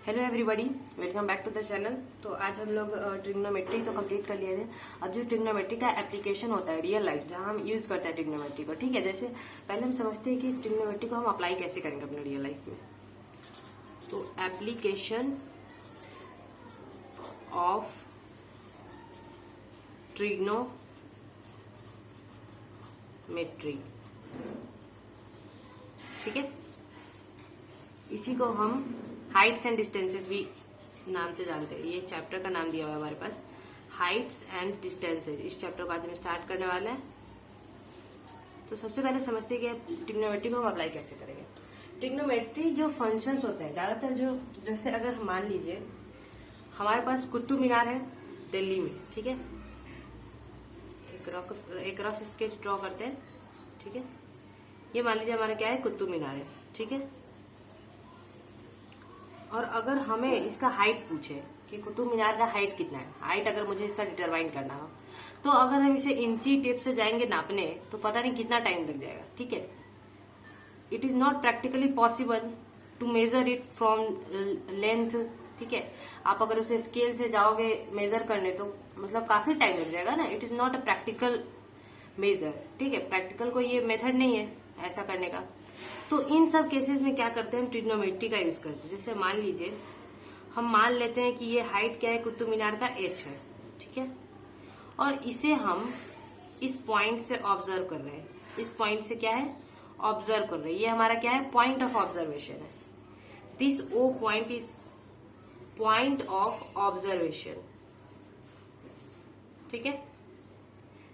Hello everybody, welcome back to the channel. तो आज हम लोग ट्रिग्नोमेट्री तो कंप्लीट कर लिए थे। अब जो ट्रिग्नोमेट्री का एप्लीकेशन होता है रियल लाइफ, जहां हम यूज करते हैं ट्रिग्नोमेट्री को, ठीक है। जैसे पहले हम समझते हैं कि ट्रिग्नोमेट्री को हम अप्लाई कैसे करेंगे अपने रियल लाइफ में। तो एप्लीकेशन ऑफ ट्रिग्नोमेट्री, ठीक है। इसी को हम हाइट्स एंड डिस्टेंसेस भी नाम से जानते हैं। ये चैप्टर का नाम दिया हुआ है हमारे पास, हाइट्स एंड डिस्टेंसेस। इस चैप्टर को आज हम स्टार्ट करने वाले हैं। तो सबसे पहले समझते हैं कि ट्रिग्नोमेट्री को हम अप्लाई कैसे करेंगे। ट्रिग्नोमेट्री जो फंक्शंस होते हैं, ज्यादातर जो, जैसे अगर मान लीजिए हमारे पास कुतुब मीनार है दिल्ली में, ठीक है। एक रफ स्केच ड्रॉ करते हैं, ठीक है। ये मान लीजिए हमारा क्या है, कुतुब मीनार है, ठीक है। और अगर हमें इसका हाइट पूछे कि कुतुब मीनार का हाइट कितना है, हाइट अगर मुझे इसका डिटरमाइन करना हो, तो अगर हम इसे इंची टेप से जाएंगे नापने, तो पता नहीं कितना टाइम लग जाएगा, ठीक है। It is not practically possible to measure it from length, ठीक है। आप अगर उसे स्केल से जाओगे मेजर करने, तो मतलब काफी टाइम लग जाएगा ना। It is not a practical measure, ठीक है। प्रैक्टिकल कोई ये मेथड नहीं है ऐसा करने का। तो इन सब केसेस में क्या करते हैं, हम ट्रिग्नोमेट्री का यूज करते हैं। जैसे मान लीजिए हम मान लेते हैं कि ये हाइट क्या है, कुतुब मीनार का h है, ठीक है। और इसे हम इस पॉइंट से ऑब्जर्व कर रहे हैं। इस पॉइंट से क्या है, ऑब्जर्व कर रहे हैं। ये हमारा क्या है, पॉइंट ऑफ ऑब्जर्वेशन है। This O point is point of observation, ठीक है।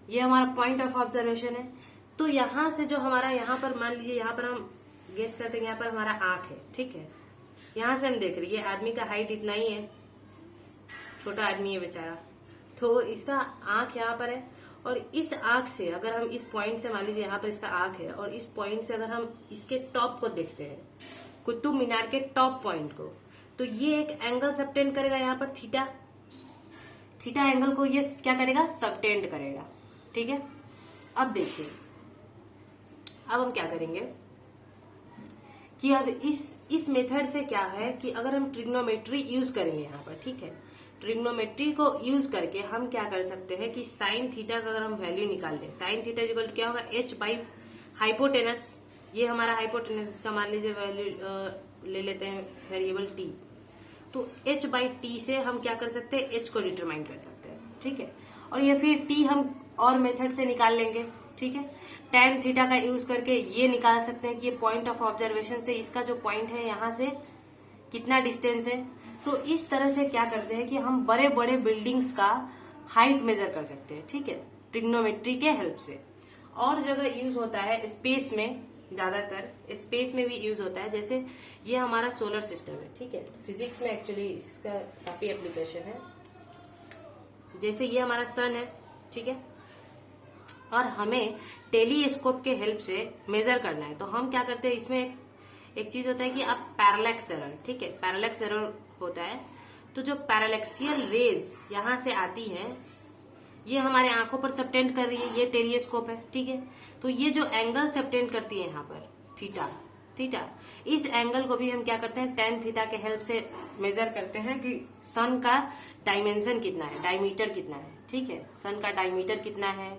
ये हमारा पॉइंट ऑफ ऑब्जर्वेशन है। तो यहां से जो हमारा, यहाँ पर मान लीजिए, यहाँ पर हम गेस करते हैं, यहाँ पर हमारा आंख है, ठीक है। यहां से हम देख रहे हैं ये आदमी का हाइट इतना ही है, छोटा आदमी है बेचारा, तो इसका आंख यहाँ पर है। और इस आंख से अगर हम इस पॉइंट से, मान लीजिए यहाँ पर इसका आंख है, और इस पॉइंट से अगर हम इसके टॉप को देखते हैं, कुतुब मीनार के टॉप पॉइंट को, तो ये एक एंगल सबटेंड करेगा यहाँ पर, थीटा। थीटा एंगल को ये क्या करेगा, सबटेंड करेगा, ठीक है। अब देखिए, अब हम क्या करेंगे कि अब इस मेथड से क्या है कि अगर हम ट्रिग्नोमेट्री यूज करेंगे यहाँ पर, ठीक है। ट्रिग्नोमेट्री को यूज करके हम क्या कर सकते हैं कि साइन थीटा का अगर हम वैल्यू निकाल लें, साइन थीटा इक्वल टू क्या होगा, h बाई हाइपोटेनस। ये हमारा हाइपोटेनस, इसका मान लीजिए वैल्यू ले लेते हैं वेरिएबल t। तो h बाई टी से हम क्या कर सकते हैं, h को डिटरमाइन कर सकते हैं, ठीक है। और ये फिर t हम और मेथड से निकाल लेंगे, ठीक है। tan थीटा का यूज करके ये निकाल सकते हैं कि ये पॉइंट ऑफ ऑब्जर्वेशन से इसका जो पॉइंट है यहाँ से कितना डिस्टेंस है। तो इस तरह से क्या करते हैं कि हम बड़े बड़े बिल्डिंग्स का हाइट मेजर कर सकते हैं, ठीक है, ट्रिग्नोमेट्री के हेल्प से। और जगह यूज होता है स्पेस में, ज्यादातर स्पेस में भी यूज होता है। जैसे ये हमारा सोलर सिस्टम है, ठीक है। फिजिक्स में एक्चुअली इसका काफी एप्लीकेशन है। जैसे ये हमारा सन है, ठीक है, और हमें टेलीस्कोप के हेल्प से मेजर करना है। तो हम क्या करते हैं, इसमें एक चीज होता है कि आप पैरेलैक्स एरर, ठीक है, पैरेलैक्स एरर होता है। तो जो पैरेलैक्सियल रेज यहाँ से आती हैं, ये हमारे आंखों पर सबटेंड कर रही है, ये टेलीस्कोप है, ठीक है। तो ये जो एंगल सबटेंड करती है यहाँ पर, थीटा, थीटा, इस एंगल को भी हम क्या करते हैं, tan थीटा के हेल्प से मेजर करते हैं कि सन का डायमेंशन कितना है, डायमीटर कितना है, ठीक है। सन का डायमीटर कितना है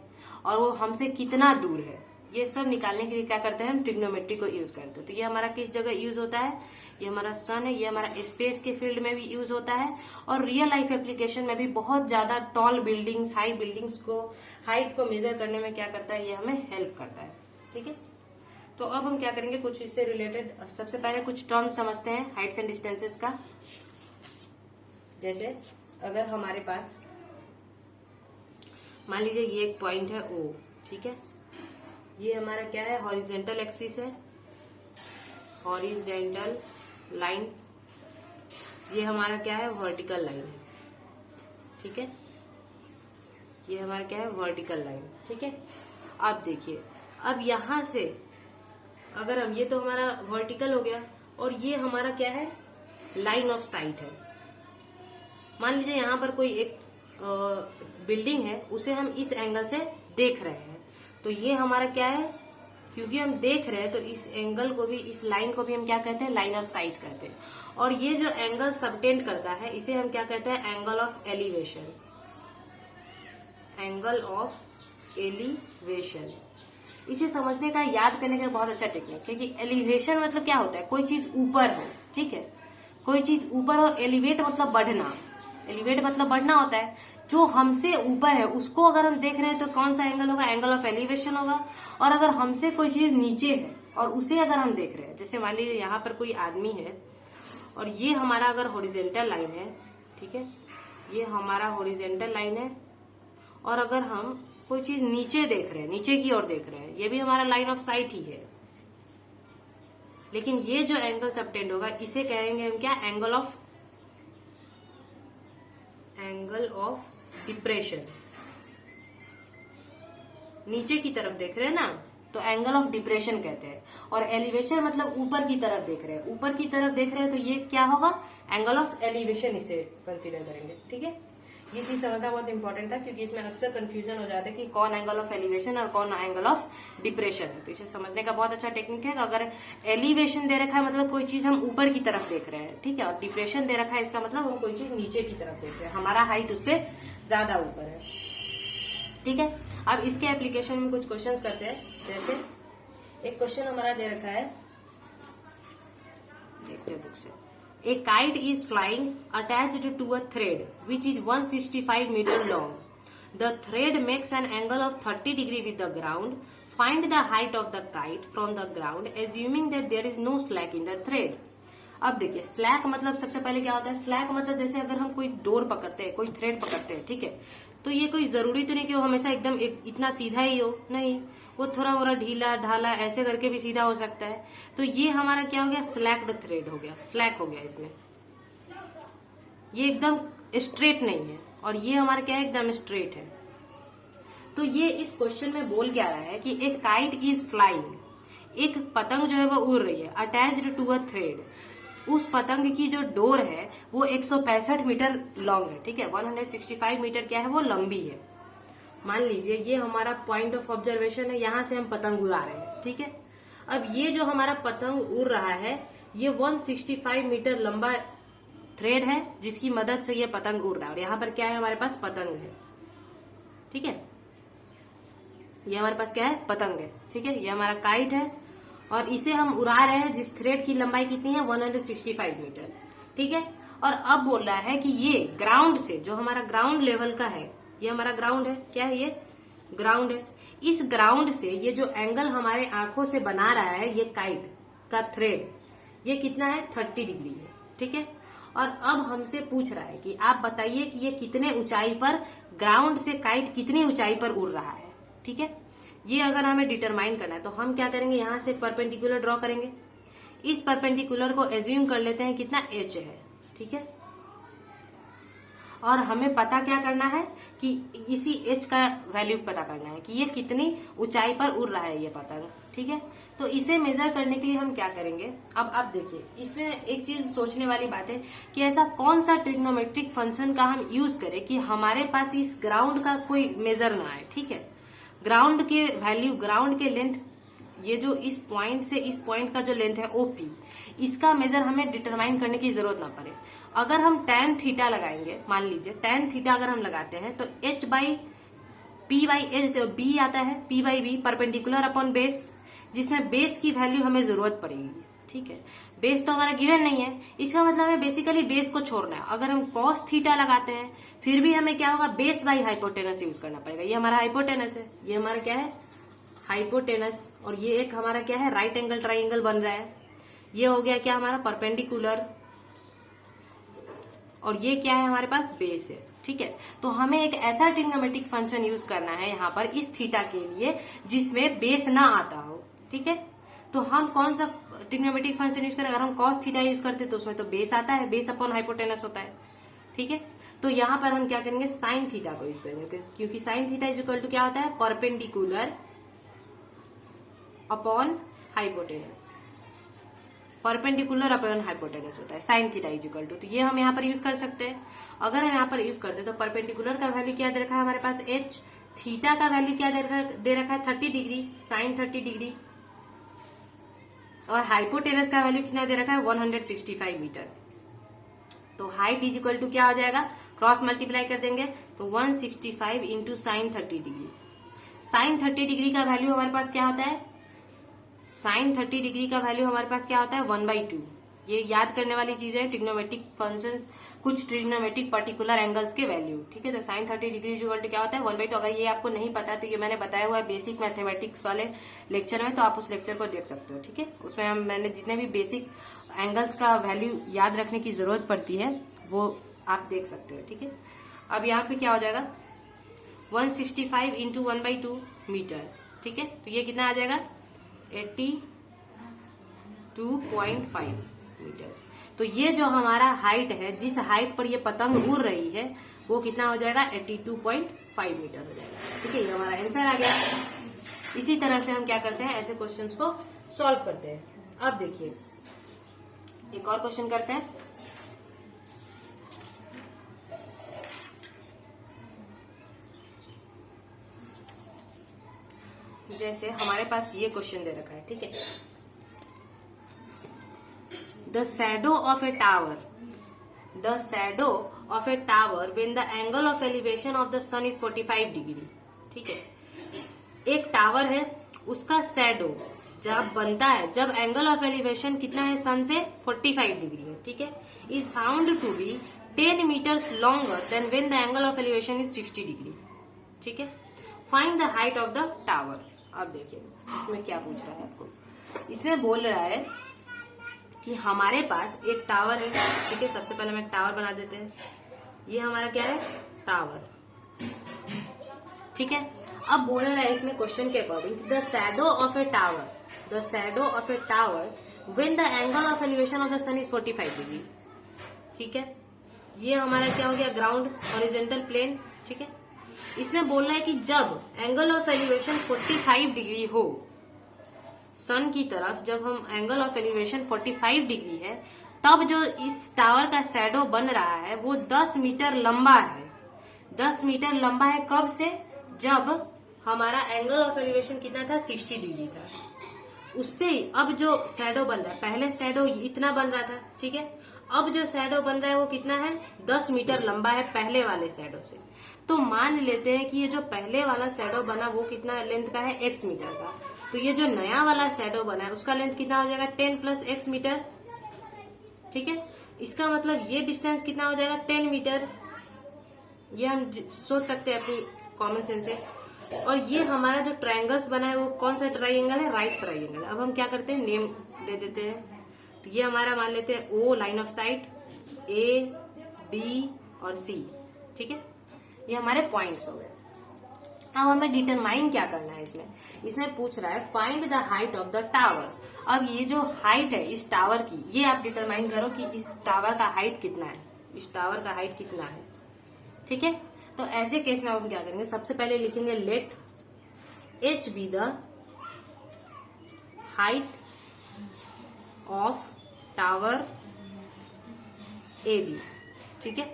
और वो हमसे कितना दूर है, ये सब निकालने के लिए क्या करते हैं, हम ट्रिग्नोमेट्री को यूज करते हैं। तो ये हमारा किस जगह यूज होता है, ये हमारा सन है, ये हमारा स्पेस के फील्ड में भी यूज होता है, और रियल लाइफ एप्लीकेशन में भी बहुत ज्यादा टॉल बिल्डिंग्स, हाई बिल्डिंग्स को, हाइट को मेजर करने में क्या करता है, ये हमें हेल्प करता है, ठीक है। तो अब हम क्या करेंगे, कुछ इससे रिलेटेड सबसे पहले कुछ टर्म्स समझते हैं हाइट्स एंड डिस्टेंसेस का। जैसे अगर हमारे पास मान लीजिए ये एक पॉइंट है O, ठीक है। ये हमारा क्या है, हॉरिजेंटल एक्सिस है, हॉरिजेंटल लाइन। ये हमारा क्या है, वर्टिकल लाइन है, ठीक है। ये हमारा क्या है, वर्टिकल लाइन, ठीक है। अब देखिए, अब यहां से अगर हम, ये तो हमारा वर्टिकल हो गया, और ये हमारा क्या है, लाइन ऑफ साइट है। मान लीजिए यहाँ पर कोई एक बिल्डिंग है, उसे हम इस एंगल से देख रहे हैं, तो ये हमारा क्या है, क्योंकि हम देख रहे हैं तो इस एंगल को भी, इस लाइन को भी हम क्या कहते हैं, लाइन ऑफ साइट कहते हैं। और ये जो एंगल सबटेंड करता है इसे हम क्या कहते हैं, angle of elevation, angle of elevation. इसे समझने का, याद करने का बहुत अच्छा टेक्निक है कि एलिवेशन मतलब क्या होता है, कोई चीज ऊपर हो, ठीक है, कोई चीज ऊपर हो। एलिवेट मतलब बढ़ना, एलिवेट मतलब बढ़ना होता है। जो हमसे ऊपर है उसको अगर हम देख रहे हैं तो कौन सा एंगल होगा, एंगल ऑफ एलिवेशन होगा। और अगर हमसे कोई चीज नीचे है और उसे अगर हम देख रहे हैं, जैसे मान लीजिए यहाँ पर कोई आदमी है और ये हमारा अगर हॉरिजॉन्टल लाइन है, ठीक है, ये हमारा हॉरिजॉन्टल लाइन है, और अगर हम कोई चीज नीचे देख रहे हैं, नीचे की ओर देख रहे हैं, ये भी हमारा लाइन ऑफ साइट ही है। लेकिन ये जो एंगल सबटेंड होगा इसे कहेंगे हम क्या, एंगल ऑफ डिप्रेशन। नीचे की तरफ देख रहे हैं ना, तो एंगल ऑफ डिप्रेशन कहते हैं। और एलिवेशन मतलब ऊपर की तरफ देख रहे हैं, ऊपर की तरफ देख रहे हैं तो ये क्या होगा, एंगल ऑफ एलिवेशन इसे कंसीडर करेंगे, ठीक है। ये चीज समझना बहुत इंपॉर्टेंट था क्योंकि इसमें अक्सर कंफ्यूजन हो जाता है कि कौन एंगल ऑफ एलिवेशन और कौन एंगल ऑफ डिप्रेशन है। तो इसे समझने का बहुत अच्छा टेक्निक है। अगर एलिवेशन दे रखा है मतलब कोई चीज हम ऊपर की तरफ देख रहे हैं, ठीक है, और डिप्रेशन दे रखा है इसका मतलब हम कोई चीज नीचे की तरफ देख रहे हैं, हमारा हाइट उससे ज्यादा ऊपर है, ठीक है। अब इसके एप्लीकेशन में कुछ क्वेश्चंस करते हैं। जैसे एक क्वेश्चन हमारा दे रखा है, देखते हैं बुक से। A kite is flying attached to a thread which is 165 meter long. The thread makes an angle of 30 degree with the ground. Find the height of the kite from the ground assuming that there is no slack in the thread. अब देखिए slack मतलब सबसे पहले क्या होता है, slack मतलब जैसे अगर हम कोई डोर पकड़ते हैं, कोई थ्रेड पकड़ते हैं, ठीक है, तो ये कोई जरूरी तो नहीं कि वो हमेशा एकदम इतना सीधा ही हो, नहीं, वो थोड़ा मोड़ा ढीला ढाला ऐसे करके भी सीधा हो सकता है। तो ये हमारा क्या हो गया, स्लैक्ड थ्रेड हो गया, स्लैक हो गया इसमें, ये एकदम स्ट्रेट नहीं है। और ये हमारा क्या है, एकदम स्ट्रेट है। तो ये इस क्वेश्चन में बोल क्या रहा है कि एक काइट इज फ्लाइंग, एक पतंग जो है वो उड़ रही है, अटैच्ड टू अ थ्रेड, उस पतंग की जो डोर है वो 165 मीटर लॉन्ग है, ठीक है, 165 मीटर क्या है, वो लंबी है। मान लीजिए ये हमारा पॉइंट ऑफ ऑब्जर्वेशन है, यहां से हम पतंग उड़ा रहे हैं, ठीक है। अब ये जो हमारा पतंग उड़ रहा है ये 165 मीटर लंबा थ्रेड है जिसकी मदद से ये पतंग उड़ रहा है। और यहाँ पर क्या है, हमारे पास पतंग है, ठीक है, ये हमारे पास क्या है, पतंग है, ठीक है, ये हमारा काइट है और इसे हम उड़ा रहे हैं जिस थ्रेड की लंबाई कितनी है, 165 मीटर, ठीक है। और अब बोल रहा है कि ये ग्राउंड से, जो हमारा ग्राउंड लेवल का है, ये हमारा ग्राउंड है, क्या है, ये ग्राउंड है, इस ग्राउंड से ये जो एंगल हमारे आंखों से बना रहा है ये काइट का थ्रेड, ये कितना है, 30 डिग्री है, ठीक है। और अब हमसे पूछ रहा है कि आप बताइए कि ये कितने ऊंचाई पर, ग्राउंड से काइट कितनी ऊंचाई पर उड़ रहा है, ठीक है। ये अगर हमें डिटरमाइन करना है तो हम क्या करेंगे, यहां से परपेंडिकुलर ड्रॉ करेंगे। इस परपेंडिकुलर को एज्यूम कर लेते हैं कितना, h है, ठीक है। और हमें पता क्या करना है कि इसी h का वैल्यू पता करना है कि ये कितनी ऊंचाई पर उड़ रहा है ये पतंग, ठीक है। तो इसे मेजर करने के लिए हम क्या करेंगे, अब आप देखिए इसमें एक चीज सोचने वाली बात है कि ऐसा कौन सा ट्रिग्नोमेट्रिक फंक्शन का हम यूज करें कि हमारे पास इस ग्राउंड का कोई मेजर ना आए, ठीक है। ग्राउंड के वैल्यू, ग्राउंड के लेंथ, ये जो इस पॉइंट से इस पॉइंट का जो लेंथ है OP, इसका मेजर हमें डिटरमाइन करने की जरूरत ना पड़े। अगर हम tan थीटा लगाएंगे, मान लीजिए tan थीटा अगर हम लगाते हैं तो h by p by H b आता है, p by b perpendicular upon base, जिसमें बेस की वैल्यू हमें जरूरत पड़ेगी, ठीक है। बेस तो हमारा गिवन नहीं है, इसका मतलब है बेसिकली बेस को छोड़ना है। अगर हम cos थीटा लगाते हैं फिर भी हमें क्या होगा, बेस बाई हाइपोटेनस यूज करना पड़ेगा। ये हमारा हाइपोटेनस है, ये हमारा क्या है, हाइपोटेनस, और ये एक हमारा क्या है, राइट एंगल ट्राइंगल बन रहा है। ये हो गया क्या, हमारा परपेंडिकुलर, और ये क्या है, हमारे पास बेस है, ठीक है। तो हमें एक ऐसा ट्रिग्नोमेट्रिक फंक्शन यूज करना है यहाँ पर इस थीटा के लिए जिसमें बेस ना आता हो, ठीक है। तो हम कौन सा ट्रिग्नोमेट्रिक फंक्शन यूज करें, अगर हम cos थीटा यूज करते तो उसमें तो बेस आता है, बेस अपॉन हाइपोटेनस होता है, ठीक है। तो यहाँ पर हम क्या करेंगे, साइन थीटा को यूज करेंगे, क्योंकि sine theta is equal to क्या होता है, perpendicular upon hypotenuse, perpendicular upon hypotenuse होता है sine theta is equal to. तो ये हम यहाँ पर यूज कर सकते हैं। अगर हम यहाँ पर यूज करते हैं तो परपेंडिकुलर का वैल्यू क्या दे रखा है हमारे पास, h, थीटा का वैल्यू क्या दे रखा है 30 डिग्री, साइन 30 डिग्री, और हाइपोटेनस का वैल्यू कितना दे रखा है 165 मीटर। तो हाइट इज इक्वल टू क्या हो जाएगा, क्रॉस मल्टीप्लाई कर देंगे तो 165 into sine 30 degree. Sine 30 degree का वैल्यू हमारे पास क्या होता है, साइन 30 डिग्री का वैल्यू हमारे पास क्या होता है 1/2। ये याद करने वाली चीज है, ट्रिग्नोमेट्रिक फंक्शंस, कुछ ट्रिग्नोमेट्रिक पर्टिकुलर एंगल्स के वैल्यू, ठीक है। तो साइन 30 डिग्री इक्वल टू क्या होता है 1/2। अगर ये आपको नहीं पता तो ये मैंने बताया हुआ है बेसिक मैथमेटिक्स वाले लेक्चर में, तो आप उस लेक्चर को देख सकते हो, ठीक है। उसमें मैंने जितने भी बेसिक एंगल्स का वैल्यू याद रखने की जरूरत पड़ती है वो आप देख सकते हो, ठीक है। अब यहाँ पे क्या हो जाएगा 165 इंटू 1/2 मीटर, ठीक है। तो ये कितना आ जाएगा 82.5 मीटर। तो ये जो हमारा हाइट है, जिस हाइट पर ये पतंग उड़ रही है, वो कितना हो जाएगा 82.5 मीटर हो जाएगा, ठीक है। ये हमारा आंसर आ गया। इसी तरह से हम क्या करते हैं, ऐसे क्वेश्चंस को सॉल्व करते हैं। अब देखिए एक और क्वेश्चन करते हैं। जैसे हमारे पास ये क्वेश्चन दे रखा है, ठीक है। The shadow of a tower, the shadow of a tower when the angle of elevation of the sun is 45 degree, ठीक है। एक टावर है, उसका शैडो जब बनता है, जब एंगल ऑफ एलिवेशन कितना है सन से 45 डिग्री है, ठीक है, is found to be 10 metres longer than when the angle of elevation is 60 degree, ठीक है। Find the height of the tower. अब देखिए इसमें क्या पूछ रहा है आपको, इसमें बोल रहा है कि हमारे पास एक टावर है, ठीक है। सबसे पहले हम एक टावर बना देते हैं। ये हमारा क्या है टावर, ठीक है। अब बोल रहा है इसमें क्वेश्चन के according the shadow of a tower, the shadow of a tower when the angle of elevation of the sun is 45 degree, ठीक है। ये हमारा क्या हो गया ग्राउंड हॉरिजॉन्टल प्लेन, ठीक है। इसमें बोल रहा है कि जब एंगल ऑफ एलिवेशन 45 डिग्री हो, सन की तरफ जब हम एंगल ऑफ एलिवेशन 45 डिग्री है, तब जो इस टावर का शैडो बन रहा है वो 10 मीटर लंबा है। 10 मीटर लंबा है कब से, जब हमारा एंगल ऑफ एलिवेशन कितना था 60 डिग्री था। उससे अब जो शैडो बन रहा है, पहले शैडो इतना बन रहा था, ठीक है। अब जो शैडो बन रहा है वो कितना है 10 मीटर लंबा है पहले वाले शैडो से। तो मान लेते हैं कि ये जो पहले वाला शैडो बना वो कितना लेंथ का है x मीटर का। तो ये जो नया वाला शैडो बना है उसका लेंथ कितना हो जाएगा 10 + x मीटर, ठीक है। इसका मतलब ये डिस्टेंस कितना हो जाएगा 10 मीटर। ये हम सोच सकते हैं अपनी कॉमन सेंस से। और ये हमारा जो ट्रायंगल्स बना है वो कौन सा ट्रायंगल है, राइट ट्रायंगल। अब हम क्या करते हैं नेम दे देते हैं। तो ये हमारा मान लेते हैं O line of site, A, B और C, ठीक है। ये हमारे पॉइंट्स हो गए। अब हमें डिटरमाइन क्या करना है इसमें पूछ रहा है find the height of the tower. अब ये जो हाइट है इस टावर की, ये आप डिटरमाइन करो कि इस टावर का हाइट कितना है, इस टावर का हाइट कितना है, ठीक है। तो ऐसे केस में हम क्या करेंगे, सबसे पहले लिखेंगे let h be the height of tower AB, ठीक है।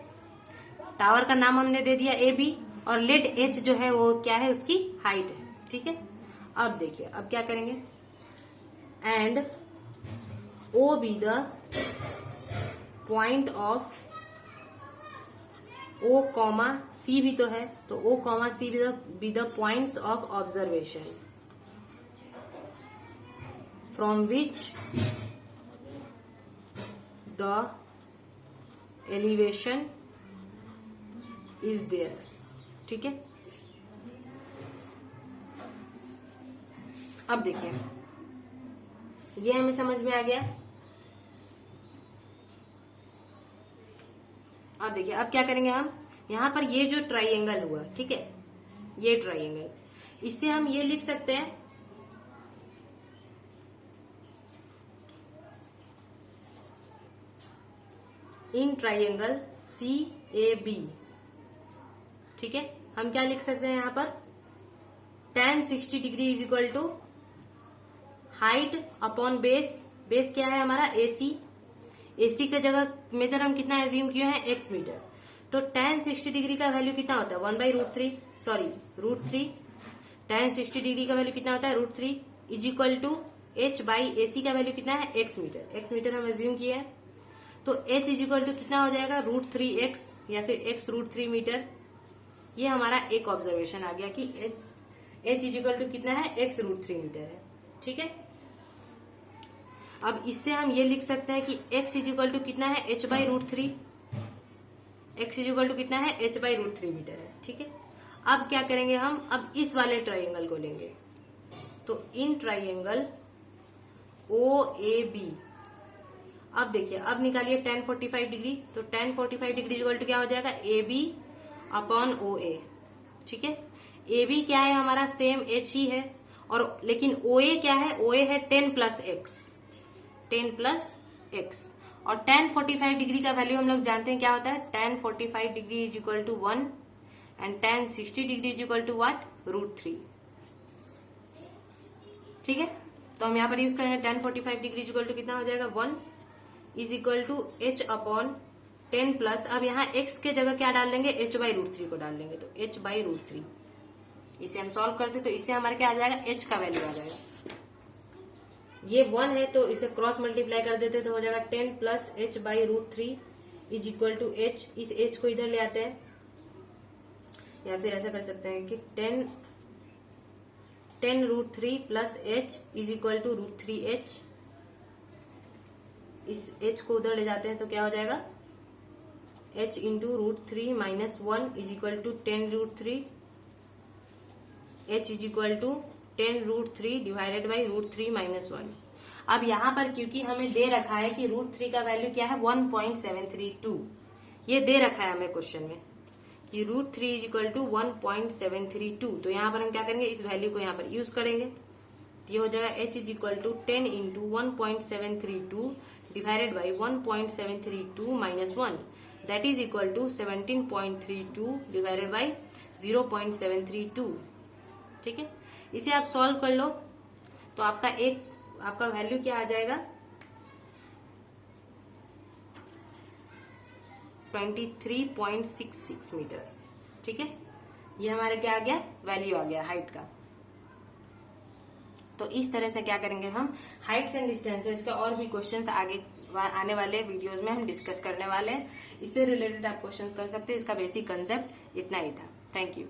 टावर का नाम हमने दे दिया AB और लेट h जो है वो क्या है उसकी हाइट है, ठीक है। अब देखिए अब क्या करेंगे, and O be the point of O, C भी तो है, तो O, C be the points of observation from which the elevation is there, ठीक है। अब देखिए ये हमें समझ में आ गया। अब देखिए अब क्या करेंगे हम, यहाँ पर ये जो ट्राइंगल हुआ, ठीक है, ये ट्राइंगल, इससे हम ये लिख सकते हैं इन ट्राइंगल CAB, ठीक है। हम क्या लिख सकते हैं यहाँ पर tan 60 degree is equal to height upon base. Base क्या है हमारा AC, AC का जगह मेजर हम कितना एज्यूम किए हैं x मीटर। तो tan 60 डिग्री का वैल्यू कितना होता है 1/√3, सॉरी √3। tan 60 डिग्री का वैल्यू कितना होता है √3 is equal to h by AC का वैल्यू कितना है, x मीटर, x मीटर हम एज्यूम किए हैं, तो h इज इक्वल टू कितना हो जाएगा, √3x या फिर x √3 मीटर। ये हमारा एक ऑब्जर्वेशन आ गया कि h इज इक्वल टू कितना है, x √3 मीटर है। ठीक है, अब इससे हम ये लिख सकते हैं कि x इज इक्वल टू कितना है, h by √3, x is equal to कितना है, h बाई √3 मीटर है। ठीक है, अब क्या करेंगे हम, अब इस वाले ट्राइंगल को लेंगे, तो इन ट्राइंगल OAB, अब देखिए, अब निकालिए tan 45 डिग्री, तो tan 45 डिग्री इक्वल टू क्या हो जाएगा, AB अपॉन OA। ठीक है, AB क्या है हमारा, सेम h ही है, और लेकिन OA क्या है, OA है 10 प्लस x, और tan 45 डिग्री का वैल्यू हम लोग जानते हैं क्या होता है, tan 45 degree is equal to 1 and tan 60 degree is equal to what, √3। ठीक है, तो हम यहाँ पर यूज करेंगे tan 45 degree is equal to कितना हो जाएगा, 1 is equal to h upon 10 plus, अब यहाँ x के जगह क्या डाल देंगे, h बाई √3 को डाल देंगे, तो h बाई √3। इसे हम सॉल्व करते तो इससे हमारे क्या आ जाएगा, h का वैल्यू आ जाएगा, ये 1 है तो इसे क्रॉस मल्टीप्लाई कर देते तो हो जाएगा 10 plus h by √3 is equal to h, इस h को इधर ले आते हैं, या फिर ऐसा कर सकते हैं कि 10 √3 plus h is equal to √3h, इस h को उधर ले जाते हैं तो क्या हो जाएगा, h into √3 minus 1 is equal to 10 √3, h is equal to 10 √3 divided by √3 minus 1। अब यहाँ पर क्योंकि हमें दे रखा है कि √3 का वैल्यू क्या है, 1.732, ये दे रखा है हमें क्वेश्चन में कि √3 इज इक्वल टू 1.732, तो यहाँ पर हम क्या करेंगे, इस वैल्यू को यहाँ पर यूज करेंगे, तो ये हो जाएगा h is equal to 10 into 1.732 divided by 1.732 minus 1, that is equal to 17.32 divided by 0.732। ठीक है, इसे आप सॉल्व कर लो तो आपका वैल्यू क्या आ जाएगा, 23.66 मीटर। ठीक है, ये हमारा क्या आ गया, वैल्यू आ गया हाइट का। तो इस तरह से क्या करेंगे हम, हाइट्स एंड डिस्टेंसेज के और भी क्वेश्चंस आगे आने वाले वीडियोस में हम डिस्कस करने वाले हैं। इससे रिलेटेड आप क्वेश्चंस कर सकते हैं, इसका बेसिक कंसेप्ट इतना ही था। Thank you.